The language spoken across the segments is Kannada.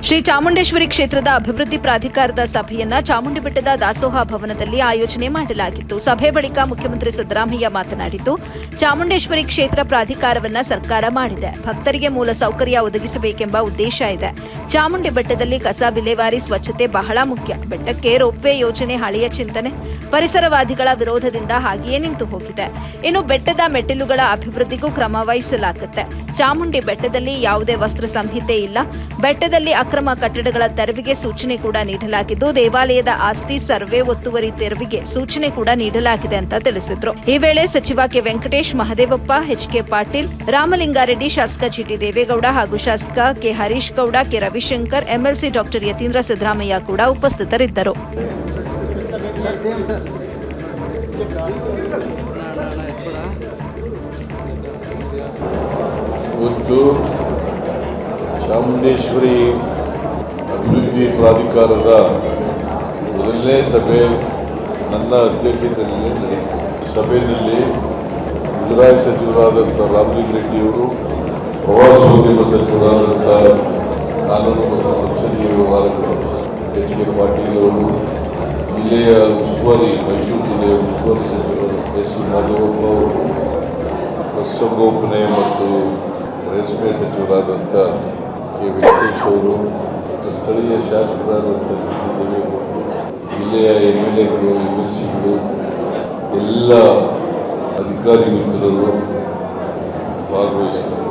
ಶ್ರೀ ಚಾಮುಂಡೇಶ್ವರಿ ಕ್ಷೇತ್ರದ ಅಭಿವೃದ್ಧಿ ಪ್ರಾಧಿಕಾರದ ಸಭೆಯನ್ನ ಚಾಮುಂಡಿ ಬೆಟ್ಟದ ದಾಸೋಹ ಭವನದಲ್ಲಿ ಆಯೋಜನೆ ಮಾಡಲಾಗಿತ್ತು. ಸಭೆ ಬಳಿಕ ಮುಖ್ಯಮಂತ್ರಿ ಸಿದ್ದರಾಮಯ್ಯ ಮಾತನಾಡಿದ್ದು, ಚಾಮುಂಡೇಶ್ವರಿ ಕ್ಷೇತ್ರ ಪ್ರಾಧಿಕಾರವನ್ನ ಸರ್ಕಾರ ಮಾಡಿದೆ. ಭಕ್ತರಿಗೆ ಮೂಲ ಸೌಕರ್ಯ ಒದಗಿಸಬೇಕೆಂಬ ಉದ್ದೇಶ ಇದೆ. ಚಾಮುಂಡಿ ಬೆಟ್ಟದಲ್ಲಿ ಕಸ ವಿಲೇವಾರಿ, ಸ್ವಚ್ಛತೆ ಬಹಳ ಮುಖ್ಯ. ಬೆಟ್ಟಕ್ಕೆ ರೋಪ್ವೇ ಯೋಜನೆ ಹಳೆಯ ಚಿಂತನೆ, ಪರಿಸರವಾದಿಗಳ ವಿರೋಧದಿಂದ ಹಾಗೆಯೇ ನಿಂತು ಹೋಗಿದೆ. ಇನ್ನು ಬೆಟ್ಟದ ಮೆಟ್ಟಿಲುಗಳ ಅಭಿವೃದ್ಧಿಗೂ ಕ್ರಮ ವಹಿಸಲಾಗುತ್ತೆ. ಚಾಮುಂಡಿ ಬೆಟ್ಟದಲ್ಲಿ ಯಾವುದೇ ವಸ್ತ್ರ ಸಂಹಿತೆ ಇಲ್ಲ. ಬೆಟ್ಟದಲ್ಲಿ ಅಕ್ರಮ ಕಟ್ಟಡಗಳ ತೆರವಿಗೆ ಸೂಚನೆ ಕೂಡ ನೀಡಲಾಗಿದ್ದು, ದೇವಾಲಯದ ಆಸ್ತಿ ಸರ್ವೆ ಒತ್ತುವರಿ ತೆರವಿಗೆ ಸೂಚನೆ ಕೂಡ ನೀಡಲಾಗಿದೆ ಅಂತ ತಿಳಿಸಿದ್ರು. ಈ ವೇಳೆ ಸಚಿವ ಕೆ ವೆಂಕಟೇಶ್, ಮಹದೇವಪ್ಪ, ಎಚ್.ಕೆ. ಪಾಟೀಲ್, ರಾಮಲಿಂಗಾರೆಡ್ಡಿ, ಶಾಸಕ ಜಿಟಿ ದೇವೇಗೌಡ ಹಾಗೂ ಶಾಸಕ ಕೆ ಹರೀಶ್ ಗೌಡ, ಕೆ ರವಿಶಂಕರ್, ಎಂಎಲ್ಸಿ ಡಾಕ್ಟರ್ ಯತೀಂದ್ರ ಸಿದ್ದರಾಮಯ್ಯ ಕೂಡ ಉಪಸ್ಥಿತರಿದ್ದರು. ಇವತ್ತು ಚಾಮುಂಡೇಶ್ವರಿ ಅಭಿವೃದ್ಧಿ ಪ್ರಾಧಿಕಾರದ ಮೊದಲನೇ ಸಭೆ ನನ್ನ ಅಧ್ಯಕ್ಷತೆಯಲ್ಲಿ ನಡೆಯಿತು. ಸಭೆಯಲ್ಲಿ ಮುಜರಾಯಿ ಸಚಿವರಾದಂಥ ರಾಮಲಿಂಗಾರೆಡ್ಡಿಯವರು, ಪ್ರವಾಸೋದ್ಯಮ ಸಚಿವರಾದಂಥ ಕಾನೂನು ಮತ್ತು ಸಂಸದೀಯ ವ್ಯವಹಾರಗಳು ಎಚ್.ಕೆ. ಪಾಟೀಲ್ ಅವರು, ಜಿಲ್ಲೆಯ ಉಸ್ತುವಾರಿ, ಮೈಸೂರು ಜಿಲ್ಲೆಯ ಉಸ್ತುವಾರಿ ಸಚಿವರು ಎಸ್. ಮಹದೇವಪ್ಪ ಅವರು, ಪಶುಸಂಗೋಪನೆ ಮತ್ತು ರೇಷ್ಮೆ ಸಚಿವರಾದಂಥ ಕೆ. ವೆಂಕಟೇಶ್ ಅವರು ಮತ್ತು ಸ್ಥಳೀಯ ಶಾಸಕರಾದಂಥ ಜಿಲ್ಲೆಯ MLAಗಳು, MLCಗಳು, ಎಲ್ಲ ಅಧಿಕಾರಿ ಮಿತ್ರರು ಭಾಗವಹಿಸಿದರು.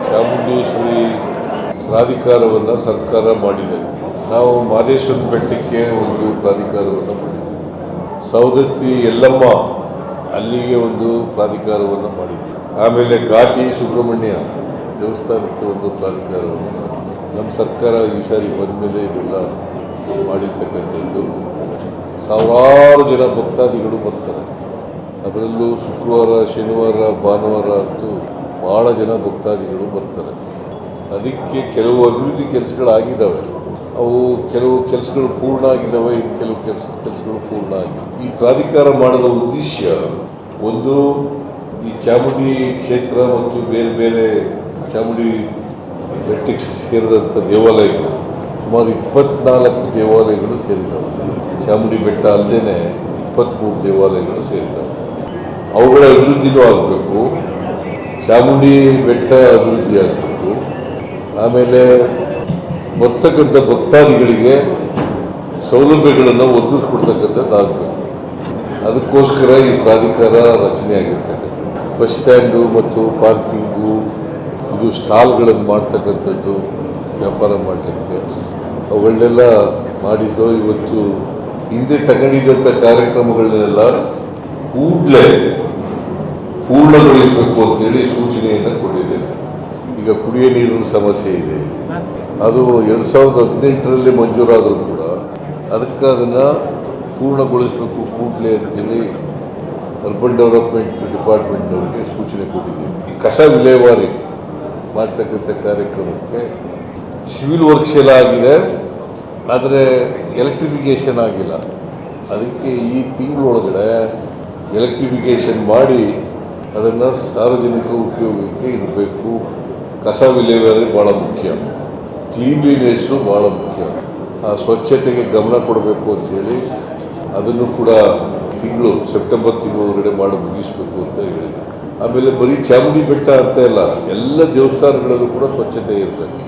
ಚಾಮುಂಡೇಶ್ವರಿ ಪ್ರಾಧಿಕಾರವನ್ನು ಸರ್ಕಾರ ಮಾಡಿದೆ. ನಾವು ಮಹದೇಶ್ವರ ಬೆಟ್ಟಕ್ಕೆ ಒಂದು ಪ್ರಾಧಿಕಾರವನ್ನು ಮಾಡಿದ್ದೇವೆ. ಸವದತ್ತಿ ಯಲ್ಲಮ್ಮ ಅಲ್ಲಿಗೆ ಒಂದು ಪ್ರಾಧಿಕಾರವನ್ನು ಮಾಡಿದ್ದೀವಿ. ಆಮೇಲೆ ಘಾಟಿ ಸುಬ್ರಹ್ಮಣ್ಯ ದೇವಸ್ಥಾನಕ್ಕೆ ಒಂದು ಪ್ರಾಧಿಕಾರವನ್ನು ನಮ್ಮ ಸರ್ಕಾರ ಈ ಸಾರಿ ಬಂದ ಮೇಲೆ ಇದೆಲ್ಲ ಮಾಡಿರ್ತಕ್ಕಂಥದ್ದು. ಸಾವಿರಾರು ಜನ ಭಕ್ತಾದಿಗಳು ಬರ್ತಾರೆ. ಅದರಲ್ಲೂ ಶುಕ್ರವಾರ, ಶನಿವಾರ, ಭಾನುವಾರ ಅಂತೂ ಭಾಳ ಜನ ಭಕ್ತಾದಿಗಳು ಬರ್ತಾರೆ. ಅದಕ್ಕೆ ಕೆಲವು ಅಭಿವೃದ್ಧಿ ಕೆಲಸಗಳಾಗಿದ್ದಾವೆ. ಅವು ಕೆಲವು ಕೆಲಸಗಳು ಪೂರ್ಣ ಆಗಿದ್ದಾವೆ, ಇನ್ನು ಕೆಲವು ಕೆಲಸಗಳು ಪೂರ್ಣ ಆಗಿವೆ. ಈ ಪ್ರಾಧಿಕಾರ ಮಾಡೋದ ಉದ್ದೇಶ ಒಂದು, ಈ ಚಾಮುಂಡಿ ಕ್ಷೇತ್ರ ಮತ್ತು ಬೇರೆ ಬೇರೆ ಚಾಮುಂಡಿ ಬೆಟ್ಟಕ್ಕೆ ಸೇರಿದಂಥ ದೇವಾಲಯಗಳು, ಸುಮಾರು 24 ದೇವಾಲಯಗಳು ಸೇರಿದ್ದಾವೆ. ಚಾಮುಂಡಿ ಬೆಟ್ಟ ಅಲ್ಲದೆ 23 ದೇವಾಲಯಗಳು ಸೇರಿದ್ದಾವೆ. ಅವುಗಳ ಅಭಿವೃದ್ಧಿನೂ ಆಗಬೇಕು, ಚಾಮುಂಡಿ ಬೆಟ್ಟ ಅಭಿವೃದ್ಧಿ ಆಗಬೇಕು. ಆಮೇಲೆ ಬರ್ತಕ್ಕಂಥ ಭಕ್ತಾದಿಗಳಿಗೆ ಸೌಲಭ್ಯಗಳನ್ನು ಒದಗಿಸ್ಕೊಡ್ತಕ್ಕಂಥದ್ದಾಗಬೇಕು. ಅದಕ್ಕೋಸ್ಕರ ಈ ಪ್ರಾಧಿಕಾರ ರಚನೆ ಆಗಿರ್ತಕ್ಕಂಥದ್ದು. ಬಸ್ ಸ್ಟ್ಯಾಂಡು ಮತ್ತು ಪಾರ್ಕಿಂಗು, ಇದು ಸ್ಟಾಲ್ಗಳನ್ನು ಮಾಡ್ತಕ್ಕಂಥದ್ದು, ವ್ಯಾಪಾರ ಮಾಡಲಿಕ್ಕೆ ಅವುಗಳನ್ನೆಲ್ಲ ಮಾಡಿದ್ದು. ಇವತ್ತು ಹಿಂದೆ ತಗೊಂಡಿದ್ದಂಥ ಕಾರ್ಯಕ್ರಮಗಳನ್ನೆಲ್ಲ ಕೂಡಲೇ ಪೂರ್ಣಗೊಳಿಸಬೇಕು ಅಂತೇಳಿ ಸೂಚನೆಯನ್ನು ಕೊಟ್ಟಿದ್ದೇನೆ. ಈಗ ಕುಡಿಯೋ ನೀರಿನ ಸಮಸ್ಯೆ ಇದೆ, ಅದು 2018ರಲ್ಲಿ ಮಂಜೂರಾದರೂ ಕೂಡ ಅದಕ್ಕೆ ಅದನ್ನು ಪೂರ್ಣಗೊಳಿಸಬೇಕು ಕೂಡಲೇ ಅಂತೇಳಿ ಅರ್ಬನ್ ಡೆವಲಪ್ಮೆಂಟ್ ಡಿಪಾರ್ಟ್ಮೆಂಟ್ನವರಿಗೆ ಸೂಚನೆ ಕೊಟ್ಟಿದ್ದೀವಿ. ಕಸ ವಿಲೇವಾರಿ ಮಾಡ್ತಕ್ಕಂಥ ಕಾರ್ಯಕ್ರಮಕ್ಕೆ ಸಿವಿಲ್ ವರ್ಕ್ಸ್ ಎಲ್ಲ ಆಗಿದೆ, ಆದರೆ ಎಲೆಕ್ಟ್ರಿಫಿಕೇಷನ್ ಆಗಿಲ್ಲ. ಅದಕ್ಕೆ ಈ ತಿಂಗಳೊಳಗಡೆ ಎಲೆಕ್ಟ್ರಿಫಿಕೇಷನ್ ಮಾಡಿ ಅದನ್ನು ಸಾರ್ವಜನಿಕ ಉಪಯೋಗಕ್ಕೆ ಇರಬೇಕು. ಕಸ ವಿಲೇವಾರಿ ಭಾಳ ಮುಖ್ಯ, ಕ್ಲೀನ್ಲಿನೆಸ್ಸು ಭಾಳ ಮುಖ್ಯ. ಆ ಸ್ವಚ್ಛತೆಗೆ ಗಮನ ಕೊಡಬೇಕು ಅಂತೇಳಿ ಅದನ್ನು ಕೂಡ ಸೆಪ್ಟೆಂಬರ್ ತಿಂಗಳೊಳಗಡೆ ಮಾಡಿ ಮುಗಿಸ್ಬೇಕು ಅಂತ ಹೇಳಿದೆ. ಆಮೇಲೆ ಬರೀ ಚಾಮುಂಡಿ ಬೆಟ್ಟ ಅಂತ ಇಲ್ಲ, ಎಲ್ಲ ದೇವಸ್ಥಾನಗಳಲ್ಲೂ ಕೂಡ ಸ್ವಚ್ಛತೆ ಇರಬೇಕು.